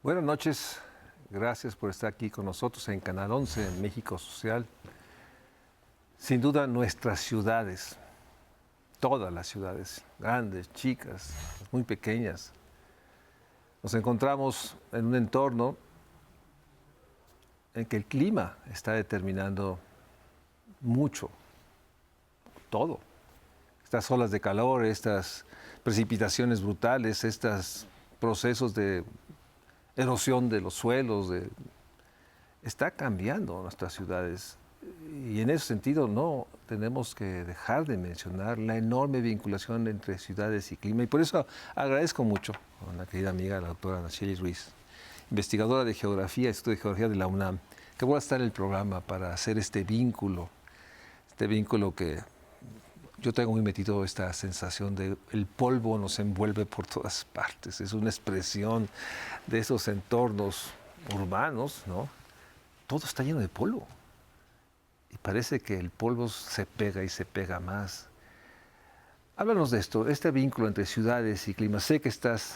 Buenas noches, gracias por estar aquí con nosotros en Canal 11, en México Social. Sin duda nuestras ciudades, todas las ciudades, grandes, chicas, muy pequeñas, nos encontramos en un entorno en que el clima está determinando mucho, todo. Estas olas de calor, estas precipitaciones brutales, estos procesos de erosión de los suelos, está cambiando nuestras ciudades. Y en ese sentido no tenemos que dejar de mencionar la enorme vinculación entre ciudades y clima. Y por eso agradezco mucho a una querida amiga, la doctora Nacheli Ruiz, investigadora de Geografía, Instituto de Geografía de la UNAM, que va a estar en el programa para hacer este vínculo que yo tengo muy metido esta sensación de el polvo nos envuelve por todas partes. Es una expresión de esos entornos urbanos, ¿no? Todo está lleno de polvo. Y parece que el polvo se pega y se pega más. Háblanos de esto, este vínculo entre ciudades y clima. Sé que estás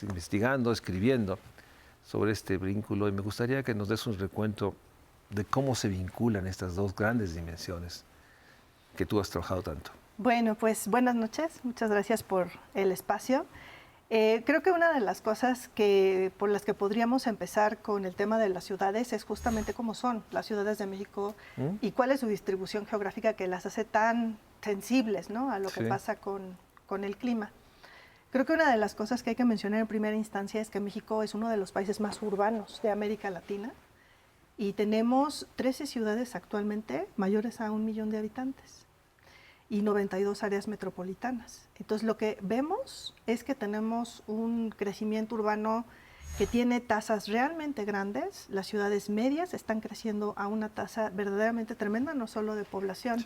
investigando, escribiendo sobre este vínculo y me gustaría que nos des un recuento de cómo se vinculan estas dos grandes dimensiones que tú has trabajado tanto. Bueno, pues buenas noches, muchas gracias por el espacio. Creo que una de las cosas por las que podríamos empezar con el tema de las ciudades es justamente cómo son las ciudades de México y cuál es su distribución geográfica que las hace tan sensibles, ¿no?, a lo que pasa con el clima. Creo que una de las cosas que hay que mencionar en primera instancia es que México es uno de los países más urbanos de América Latina y tenemos 13 ciudades actualmente mayores a 1 millón de habitantes y 92 áreas metropolitanas. Entonces lo que vemos es que tenemos un crecimiento urbano que tiene tasas realmente grandes. Las ciudades medias están creciendo a una tasa verdaderamente tremenda, no solo de población,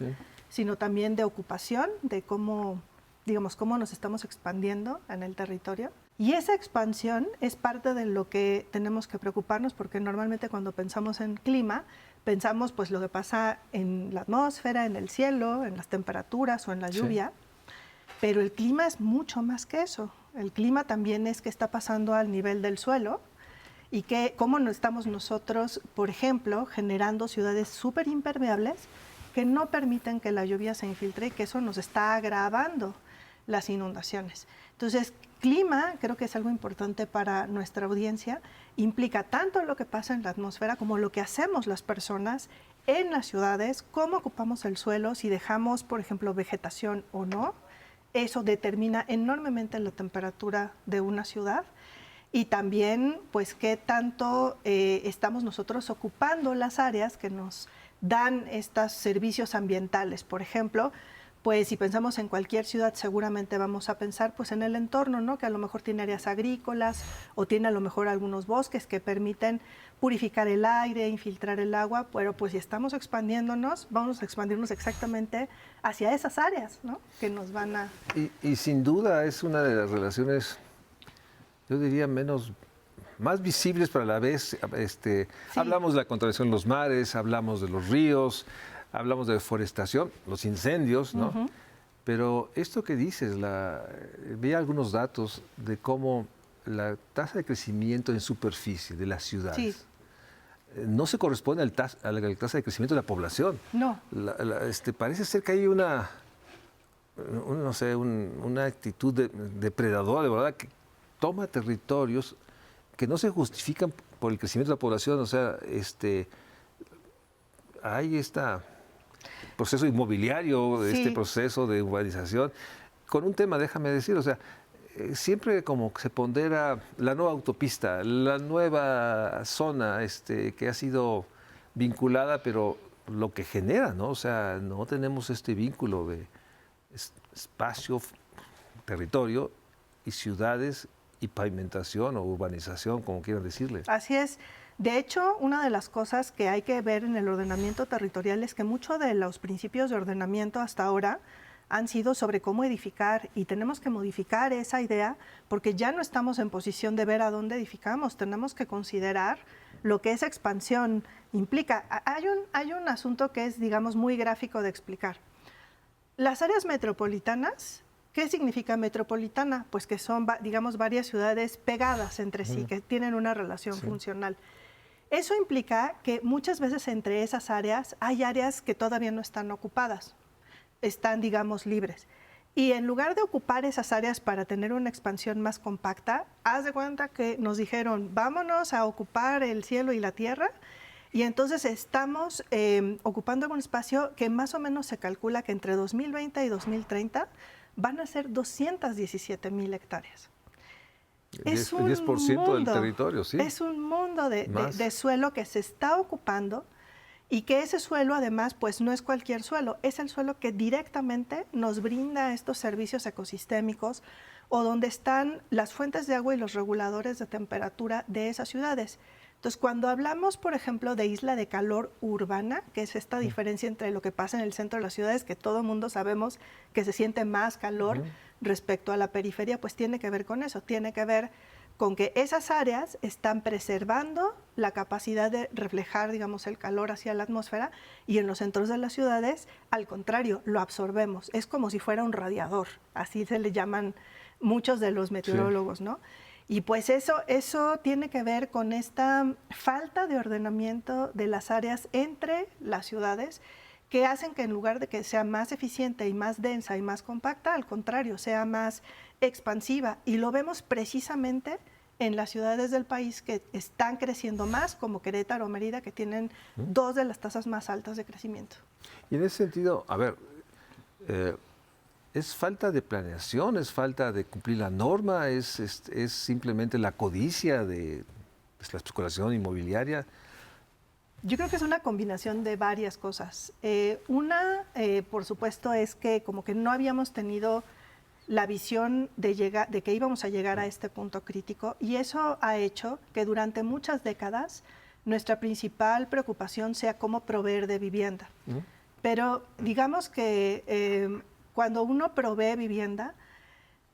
sino también de ocupación, de cómo nos estamos expandiendo en el territorio. Y esa expansión es parte de lo que tenemos que preocuparnos, porque normalmente cuando pensamos en clima, pensamos pues lo que pasa en la atmósfera, en el cielo, en las temperaturas o en la lluvia, pero el clima es mucho más que eso. El clima también es qué está pasando al nivel del suelo y cómo no estamos nosotros, por ejemplo, generando ciudades súper impermeables que no permiten que la lluvia se infiltre y que eso nos está agravando las inundaciones. Entonces, clima creo que es algo importante para nuestra audiencia, implica tanto lo que pasa en la atmósfera como lo que hacemos las personas en las ciudades, cómo ocupamos el suelo, si dejamos, por ejemplo, vegetación o no. Eso determina enormemente la temperatura de una ciudad y también, pues, qué tanto estamos nosotros ocupando las áreas que nos dan estos servicios ambientales. Por ejemplo, pues si pensamos en cualquier ciudad, seguramente vamos a pensar pues en el entorno, ¿no?, que a lo mejor tiene áreas agrícolas o tiene a lo mejor algunos bosques que permiten purificar el aire, infiltrar el agua, pero pues si estamos expandiéndonos, vamos a expandirnos exactamente hacia esas áreas, ¿no?, que nos van a... Y sin duda es una de las relaciones, yo diría, más visibles, pero a la vez, hablamos de la contaminación de los mares, hablamos de los ríos, hablamos de deforestación, los incendios, ¿no? Pero esto que dices, vi algunos datos de cómo la tasa de crecimiento en superficie de las ciudades no se corresponde a la tasa de crecimiento de la población. No. Parece ser que hay una actitud depredadora, de verdad, que toma territorios que no se justifican por el crecimiento de la población. O sea, hay este proceso inmobiliario, este proceso de urbanización, con un tema, déjame decir, o sea, siempre como se pondera la nueva autopista, la nueva zona que ha sido vinculada, pero lo que genera, ¿no? O sea, no tenemos este vínculo de espacio, territorio y ciudades y pavimentación o urbanización, como quieran decirle. Así es. De hecho, una de las cosas que hay que ver en el ordenamiento territorial es que muchos de los principios de ordenamiento hasta ahora han sido sobre cómo edificar y tenemos que modificar esa idea porque ya no estamos en posición de ver a dónde edificamos, tenemos que considerar lo que esa expansión implica. Hay un asunto que es, digamos, muy gráfico de explicar. Las áreas metropolitanas, ¿Qué significa metropolitana? Pues que son, digamos, varias ciudades pegadas entre sí, que tienen una relación funcional. Eso implica que muchas veces entre esas áreas hay áreas que todavía no están ocupadas, están, digamos, libres. Y en lugar de ocupar esas áreas para tener una expansión más compacta, haz de cuenta que nos dijeron, vámonos a ocupar el cielo y la tierra, y entonces estamos ocupando un espacio que más o menos se calcula que entre 2020 y 2030 van a ser 217,000 hectáreas. Es un 10% del territorio, sí. Es un mundo de suelo que se está ocupando y que ese suelo además pues no es cualquier suelo, es el suelo que directamente nos brinda estos servicios ecosistémicos o donde están las fuentes de agua y los reguladores de temperatura de esas ciudades. Entonces, cuando hablamos, por ejemplo, de isla de calor urbana, que es esta diferencia entre lo que pasa en el centro de las ciudades, que todo mundo sabemos que se siente más calor respecto a la periferia, pues tiene que ver con eso, tiene que ver con que esas áreas están preservando la capacidad de reflejar, digamos, el calor hacia la atmósfera, y en los centros de las ciudades, al contrario, lo absorbemos. Es como si fuera un radiador, así se le llaman muchos de los meteorólogos, ¿no? Y pues eso tiene que ver con esta falta de ordenamiento de las áreas entre las ciudades, que hacen que en lugar de que sea más eficiente y más densa y más compacta, al contrario, sea más expansiva. Y lo vemos precisamente en las ciudades del país que están creciendo más, como Querétaro o Mérida, que tienen dos de las tasas más altas de crecimiento. Y en ese sentido, a ver, ¿es falta de planeación, es falta de cumplir la norma, es simplemente la codicia de la especulación inmobiliaria? Yo creo que es una combinación de varias cosas. Una, por supuesto, es que como que no habíamos tenido la visión de que íbamos a llegar a este punto crítico, y eso ha hecho que durante muchas décadas nuestra principal preocupación sea cómo proveer de vivienda. Pero digamos que cuando uno provee vivienda,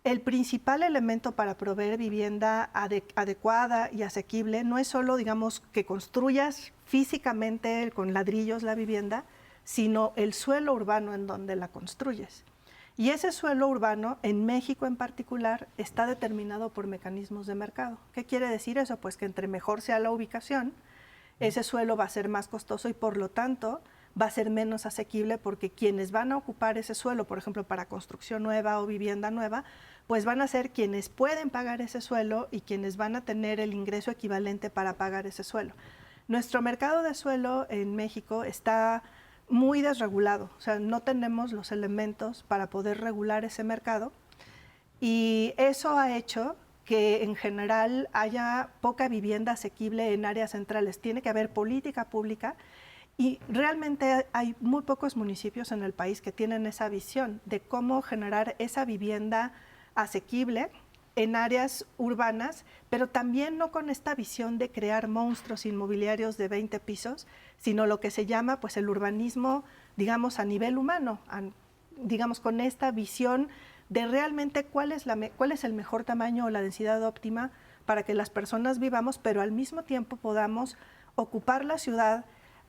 el principal elemento para proveer vivienda adecuada y asequible no es solo, digamos, que construyas físicamente con ladrillos la vivienda, sino el suelo urbano en donde la construyes. Y ese suelo urbano, en México en particular, está determinado por mecanismos de mercado. ¿Qué quiere decir eso? Pues que entre mejor sea la ubicación, ese suelo va a ser más costoso y por lo tanto va a ser menos asequible, porque quienes van a ocupar ese suelo, por ejemplo, para construcción nueva o vivienda nueva, pues van a ser quienes pueden pagar ese suelo y quienes van a tener el ingreso equivalente para pagar ese suelo. Nuestro mercado de suelo en México está muy desregulado, o sea, no tenemos los elementos para poder regular ese mercado, y eso ha hecho que en general haya poca vivienda asequible en áreas centrales. Tiene que haber política pública, y realmente hay muy pocos municipios en el país que tienen esa visión de cómo generar esa vivienda asequible en áreas urbanas, pero también no con esta visión de crear monstruos inmobiliarios de 20 pisos, sino lo que se llama pues el urbanismo, digamos, a nivel humano, digamos, con esta visión de realmente cuál es el mejor tamaño o la densidad óptima para que las personas vivamos, pero al mismo tiempo podamos ocupar la ciudad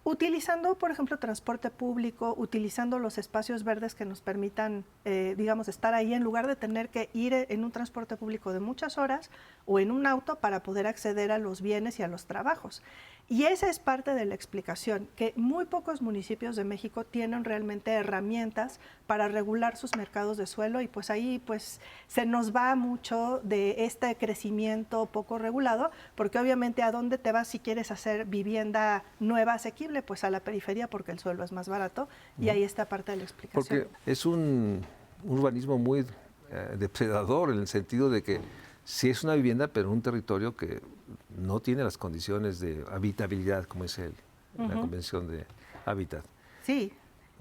utilizando, por ejemplo, transporte público, utilizando los espacios verdes que nos permitan, digamos, estar ahí en lugar de tener que ir en un transporte público de muchas horas o en un auto para poder acceder a los bienes y a los trabajos. Y esa es parte de la explicación, que muy pocos municipios de México tienen realmente herramientas para regular sus mercados de suelo, y pues ahí pues se nos va mucho de este crecimiento poco regulado, porque obviamente ¿a dónde te vas si quieres hacer vivienda nueva asequible? Pues a la periferia, porque el suelo es más barato, y ahí está parte de la explicación. Porque es un urbanismo muy depredador, en el sentido de que sí es una vivienda, pero en un territorio que no tiene las condiciones de habitabilidad, como es la Convención de Hábitat. Sí,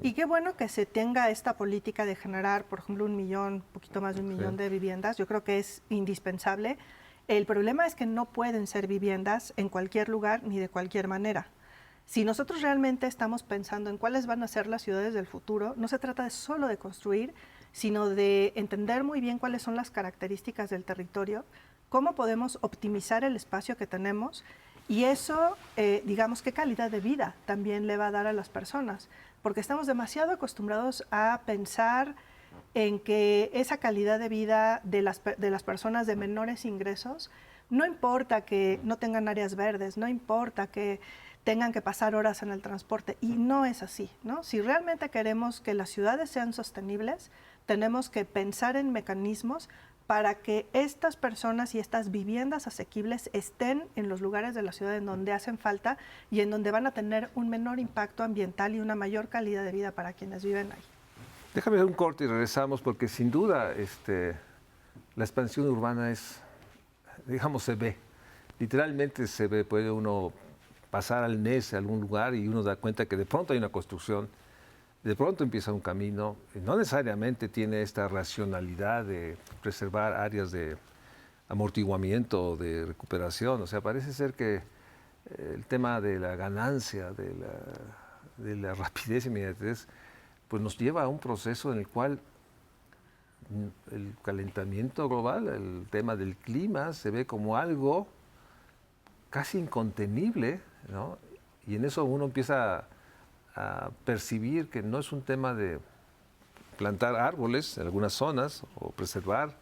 y qué bueno que se tenga esta política de generar, por ejemplo, 1 millón, poquito más de 1 millón de viviendas. Yo creo que es indispensable. El problema es que no pueden ser viviendas en cualquier lugar ni de cualquier manera. Si nosotros realmente estamos pensando en cuáles van a ser las ciudades del futuro, no se trata solo de construir, sino de entender muy bien cuáles son las características del territorio, cómo podemos optimizar el espacio que tenemos, y eso, digamos, qué calidad de vida también le va a dar a las personas, porque estamos demasiado acostumbrados a pensar en que esa calidad de vida de las personas de menores ingresos, no importa que no tengan áreas verdes, no importa que tengan que pasar horas en el transporte, y no es así, ¿no? Si realmente queremos que las ciudades sean sostenibles, tenemos que pensar en mecanismos para que estas personas y estas viviendas asequibles estén en los lugares de la ciudad en donde hacen falta y en donde van a tener un menor impacto ambiental y una mayor calidad de vida para quienes viven ahí. Déjame hacer un corte y regresamos, porque sin duda la expansión urbana es, digamos, se ve. Literalmente se ve, puede uno pasar al mes a algún lugar y uno da cuenta que de pronto hay una construcción, de pronto empieza un camino, no necesariamente tiene esta racionalidad de preservar áreas de amortiguamiento o de recuperación. O sea, parece ser que el tema de la ganancia, de la rapidez y inmediatez, pues nos lleva a un proceso en el cual el calentamiento global, el tema del clima, se ve como algo casi incontenible, ¿no? Y en eso uno empieza a percibir que no es un tema de plantar árboles en algunas zonas o preservar,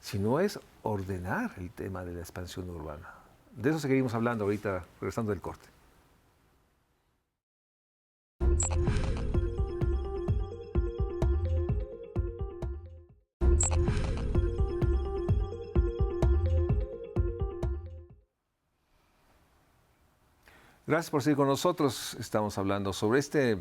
sino es ordenar el tema de la expansión urbana. De eso seguiremos hablando ahorita, regresando del corte. Gracias por seguir con nosotros. Estamos hablando sobre este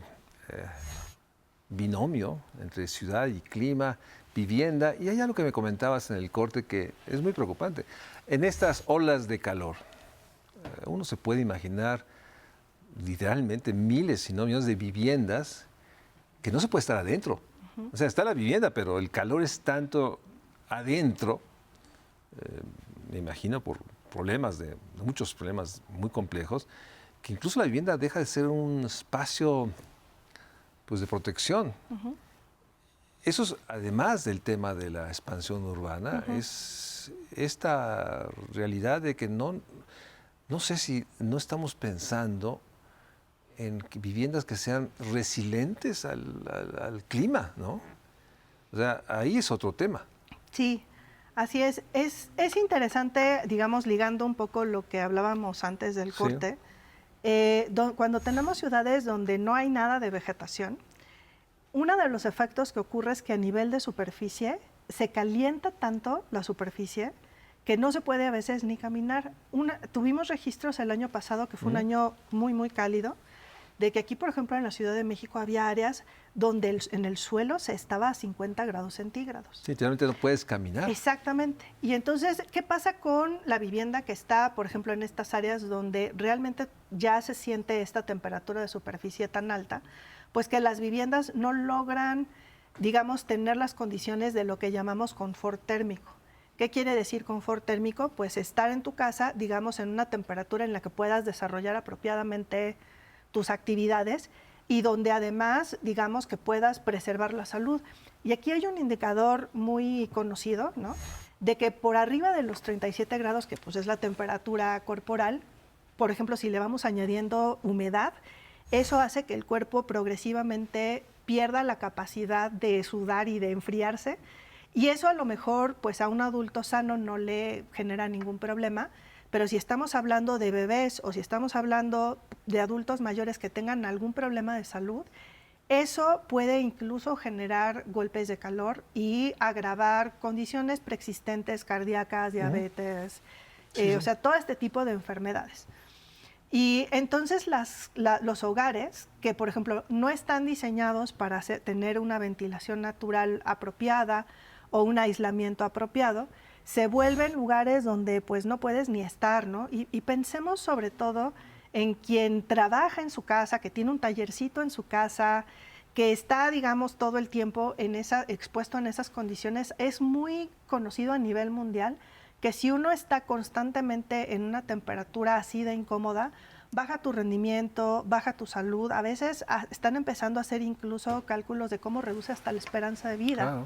binomio entre ciudad y clima, vivienda, y hay algo que me comentabas en el corte que es muy preocupante. En estas olas de calor, uno se puede imaginar literalmente miles, si no millones de viviendas que no se puede estar adentro. O sea, está la vivienda, pero el calor es tanto adentro, me imagino por muchos problemas muy complejos, que incluso la vivienda deja de ser un espacio, pues, de protección. Eso es, además del tema de la expansión urbana, es esta realidad de que no sé si no estamos pensando en viviendas que sean resilientes al clima, ¿no? O sea, ahí es otro tema. Sí, así es. Es interesante, digamos, ligando un poco lo que hablábamos antes del corte. Cuando tenemos ciudades donde no hay nada de vegetación, uno de los efectos que ocurre es que a nivel de superficie se calienta tanto la superficie que no se puede a veces ni caminar. Tuvimos registros el año pasado, que fue un año muy, muy cálido, de que aquí, por ejemplo, en la Ciudad de México había áreas donde en el suelo se estaba a 50 grados centígrados. Sí, literalmente no puedes caminar. Exactamente. Y entonces, ¿qué pasa con la vivienda que está, por ejemplo, en estas áreas donde realmente ya se siente esta temperatura de superficie tan alta? Pues que las viviendas no logran, digamos, tener las condiciones de lo que llamamos confort térmico. ¿Qué quiere decir confort térmico? Pues estar en tu casa, digamos, en una temperatura en la que puedas desarrollar apropiadamente tus actividades y donde además, digamos, que puedas preservar la salud. Y aquí hay un indicador muy conocido, ¿no?, de que por arriba de los 37 grados, que pues es la temperatura corporal, por ejemplo, si le vamos añadiendo humedad, eso hace que el cuerpo progresivamente pierda la capacidad de sudar y de enfriarse, y eso a lo mejor pues a un adulto sano no le genera ningún problema, pero si estamos hablando de bebés o si estamos hablando de adultos mayores que tengan algún problema de salud, eso puede incluso generar golpes de calor y agravar condiciones preexistentes cardíacas, diabetes, o sea, todo este tipo de enfermedades. Y entonces los hogares que, por ejemplo, no están diseñados para tener una ventilación natural apropiada o un aislamiento apropiado, se vuelven lugares donde pues no puedes ni estar, ¿no? Y pensemos sobre todo en quien trabaja en su casa, que tiene un tallercito en su casa, que está, digamos, todo el tiempo expuesto en esas condiciones. Es muy conocido a nivel mundial que si uno está constantemente en una temperatura así de incómoda, baja tu rendimiento, baja tu salud. A veces están empezando a hacer incluso cálculos de cómo reduce hasta la esperanza de vida. Claro.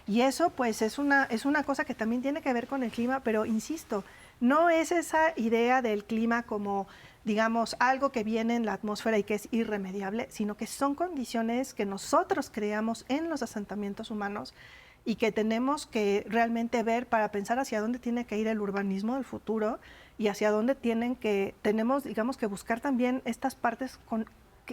Y eso pues es una cosa que también tiene que ver con el clima, pero insisto, no es esa idea del clima como digamos, algo que viene en la atmósfera y que es irremediable, sino que son condiciones que nosotros creamos en los asentamientos humanos y que tenemos que realmente ver para pensar hacia dónde tiene que ir el urbanismo del futuro y hacia dónde tenemos, digamos, que buscar también estas partes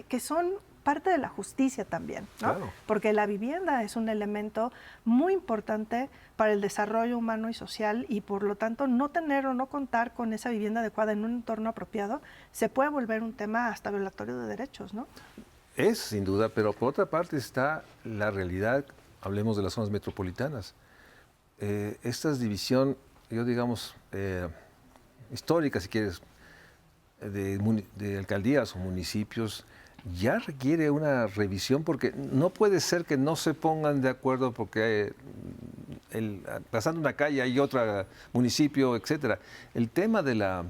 que son parte de la justicia también, ¿no? Claro. Porque la vivienda es un elemento muy importante para el desarrollo humano y social y por lo tanto no tener o no contar con esa vivienda adecuada en un entorno apropiado se puede volver un tema hasta violatorio de derechos, ¿no? Es, sin duda, pero por otra parte está la realidad, hablemos de las zonas metropolitanas. Esta división, yo digamos, histórica, si quieres, de alcaldías o municipios, ya requiere una revisión porque no puede ser que no se pongan de acuerdo porque pasando una calle hay otro municipio, etcétera. El tema de la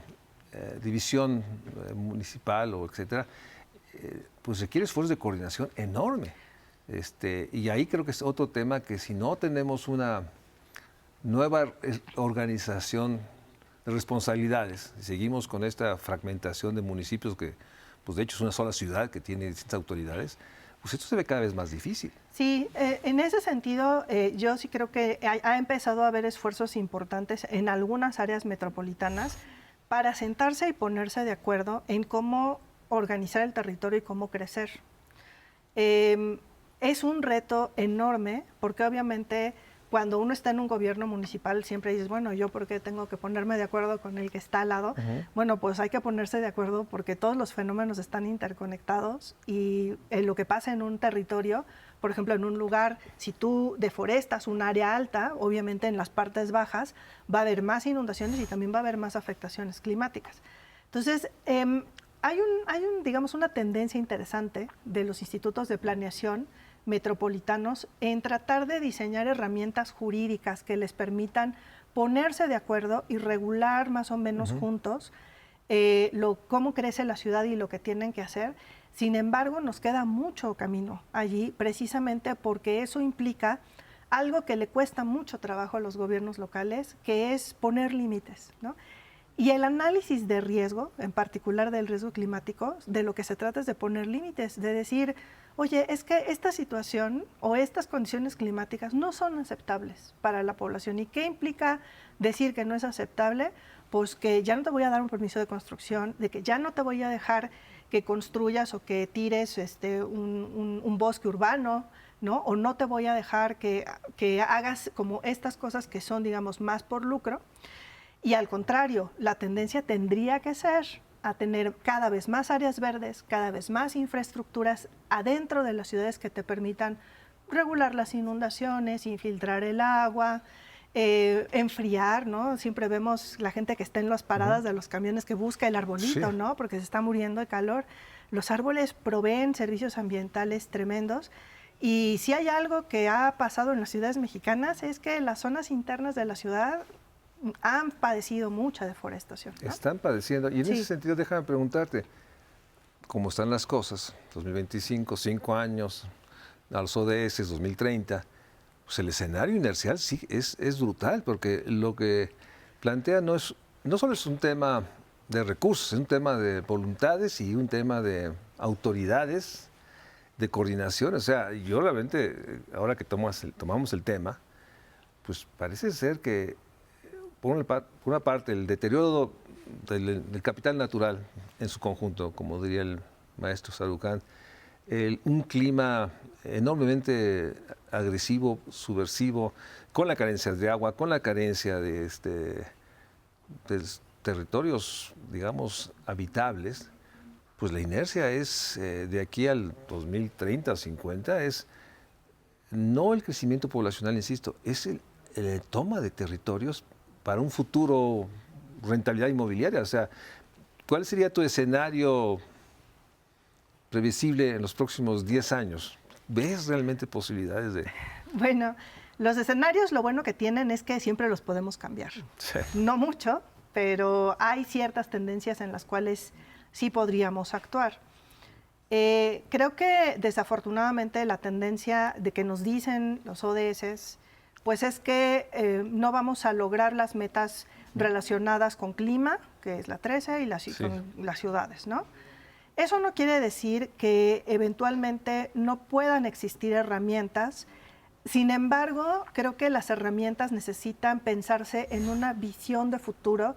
división municipal o etcétera, pues requiere esfuerzos de coordinación enorme. Y ahí creo que es otro tema que si no tenemos una nueva organización de responsabilidades, y seguimos con esta fragmentación de municipios que, pues de hecho es una sola ciudad que tiene distintas autoridades, pues esto se ve cada vez más difícil. Sí, en ese sentido yo sí creo que ha empezado a haber esfuerzos importantes en algunas áreas metropolitanas para sentarse y ponerse de acuerdo en cómo organizar el territorio y cómo crecer. Es un reto enorme porque obviamente cuando uno está en un gobierno municipal siempre dices, bueno, ¿yo por qué tengo que ponerme de acuerdo con el que está al lado? Bueno, pues hay que ponerse de acuerdo porque todos los fenómenos están interconectados y lo que pasa en un territorio, por ejemplo, en un lugar, si tú deforestas un área alta, obviamente en las partes bajas va a haber más inundaciones y también va a haber más afectaciones climáticas. Entonces, hay digamos, una tendencia interesante de los institutos de planeación metropolitanos en tratar de diseñar herramientas jurídicas que les permitan ponerse de acuerdo y regular más o menos juntos cómo crece la ciudad y lo que tienen que hacer. Sin embargo, nos queda mucho camino allí, precisamente porque eso implica algo que le cuesta mucho trabajo a los gobiernos locales, que es poner límites, ¿no? Y el análisis de riesgo, en particular del riesgo climático, de lo que se trata es de poner límites, de decir, oye, es que esta situación o estas condiciones climáticas no son aceptables para la población. ¿Y qué implica decir que no es aceptable? Pues que ya no te voy a dar un permiso de construcción, de que ya no te voy a dejar que construyas o que tires un bosque urbano, ¿no? O no te voy a dejar que hagas como estas cosas que son, digamos, más por lucro. Y al contrario, la tendencia tendría que ser a tener cada vez más áreas verdes, cada vez más infraestructuras adentro de las ciudades que te permitan regular las inundaciones, infiltrar el agua, enfriar, ¿no? Siempre vemos la gente que está en las paradas de los camiones que busca el arbolito, Sí. ¿no? Porque se está muriendo de calor. Los árboles proveen servicios ambientales tremendos. Y si hay algo que ha pasado en las ciudades mexicanas es que las zonas internas de la ciudad han padecido mucha deforestación, ¿no? Están padeciendo. Y en Sí. ese sentido, déjame preguntarte, ¿cómo están las cosas? 2025, 5 años, a los ODS, 2030. Pues el escenario inercial sí es brutal, porque lo que plantea no solo es un tema de recursos, es un tema de voluntades y un tema de autoridades, de coordinación. O sea, yo realmente, ahora que tomamos el tema, pues parece ser que por una parte, el deterioro del capital natural en su conjunto, como diría el maestro Sarucán, un clima enormemente agresivo, subversivo, con la carencia de agua, con la carencia de territorios, digamos, habitables, pues la inercia es, de aquí al 2030 o 50, es no el crecimiento poblacional, insisto, es el toma de territorios para un futuro rentabilidad inmobiliaria. O sea, ¿cuál sería tu escenario previsible en los próximos 10 años? ¿Ves realmente posibilidades de...? Bueno, los escenarios lo bueno que tienen es que siempre los podemos cambiar. Sí. No mucho, pero hay ciertas tendencias en las cuales sí podríamos actuar. Creo que desafortunadamente la tendencia de que nos dicen los ODS pues es que no vamos a lograr las metas relacionadas con clima, que es la 13, y Sí. las ciudades, ¿no? Eso no quiere decir que eventualmente no puedan existir herramientas. Sin embargo, creo que las herramientas necesitan pensarse en una visión de futuro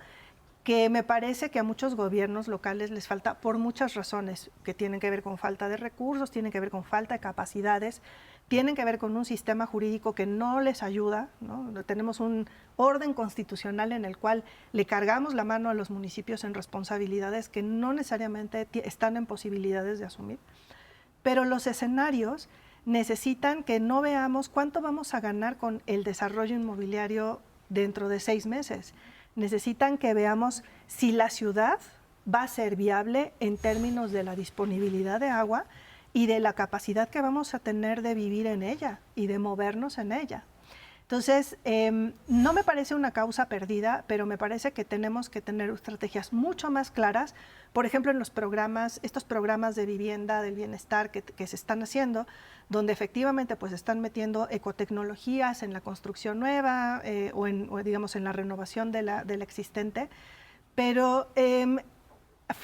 que me parece que a muchos gobiernos locales les falta por muchas razones, que tienen que ver con falta de recursos, tienen que ver con falta de capacidades, tienen que ver con un sistema jurídico que no les ayuda, ¿no? Tenemos un orden constitucional en el cual le cargamos la mano a los municipios en responsabilidades que no necesariamente están en posibilidades de asumir. Pero los escenarios necesitan que no veamos cuánto vamos a ganar con el desarrollo inmobiliario dentro de 6 meses. Necesitan que veamos si la ciudad va a ser viable en términos de la disponibilidad de agua y de la capacidad que vamos a tener de vivir en ella y de movernos en ella. Entonces, no me parece una causa perdida, pero me parece que tenemos que tener estrategias mucho más claras. Por ejemplo, en los programas, estos programas de vivienda, del bienestar que se están haciendo, donde efectivamente pues están metiendo ecotecnologías en la construcción nueva o digamos en la renovación de la existente, pero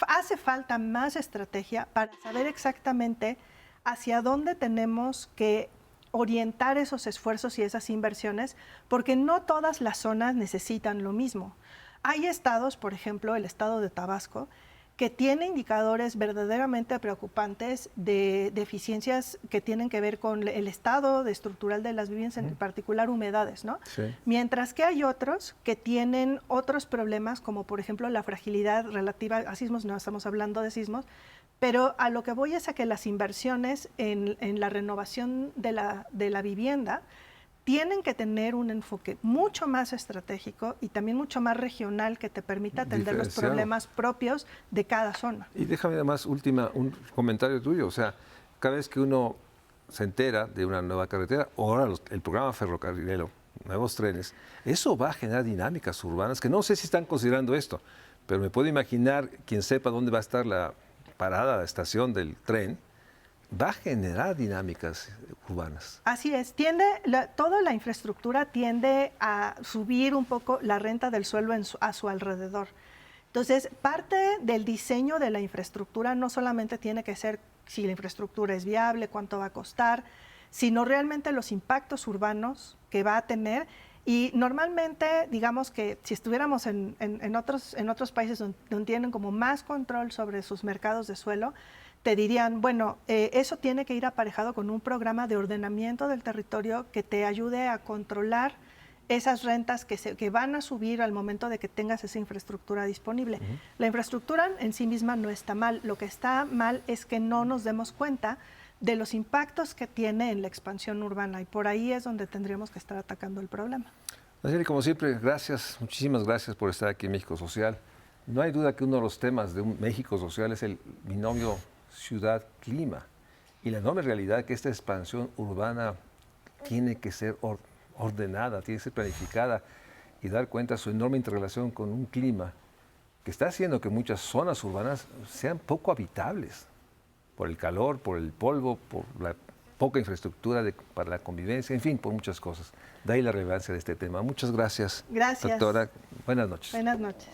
hace falta más estrategia para saber exactamente hacia dónde tenemos que orientar esos esfuerzos y esas inversiones, porque no todas las zonas necesitan lo mismo. Hay estados, por ejemplo, el estado de Tabasco, que tiene indicadores verdaderamente preocupantes de deficiencias que tienen que ver con el estado estructural de las viviendas, en particular humedades, ¿no? Sí. Mientras que hay otros que tienen otros problemas, como por ejemplo la fragilidad relativa a sismos, no estamos hablando de sismos, pero a lo que voy es a que las inversiones en la renovación de la vivienda tienen que tener un enfoque mucho más estratégico y también mucho más regional que te permita atender los problemas propios de cada zona. Y déjame además, un comentario tuyo. O sea, cada vez que uno se entera de una nueva carretera, o ahora el programa ferrocarrilero, nuevos trenes, eso va a generar dinámicas urbanas que no sé si están considerando esto, pero me puedo imaginar, quien sepa dónde va a estar la parada, la estación del tren, va a generar dinámicas urbanas. Así es, toda la infraestructura tiende a subir un poco la renta del suelo a su alrededor. Entonces, parte del diseño de la infraestructura no solamente tiene que ser si la infraestructura es viable, cuánto va a costar, sino realmente los impactos urbanos que va a tener. Y normalmente, digamos que si estuviéramos en otros países donde tienen como más control sobre sus mercados de suelo, te dirían, bueno, eso tiene que ir aparejado con un programa de ordenamiento del territorio que te ayude a controlar esas rentas que van a subir al momento de que tengas esa infraestructura disponible. La infraestructura en sí misma no está mal. Lo que está mal es que no nos demos cuenta de los impactos que tiene en la expansión urbana, y por ahí es donde tendríamos que estar atacando el problema. Nayeli, como siempre, gracias, muchísimas gracias por estar aquí en México Social. No hay duda que uno de los temas de un México Social es el binomio ciudad-clima y la enorme realidad que esta expansión urbana tiene que ser ordenada, tiene que ser planificada y dar cuenta de su enorme interrelación con un clima que está haciendo que muchas zonas urbanas sean poco habitables por el calor, por el polvo, por la poca infraestructura para la convivencia, en fin, por muchas cosas. De ahí la relevancia de este tema. Muchas gracias. Gracias. Doctora, buenas noches. Buenas noches.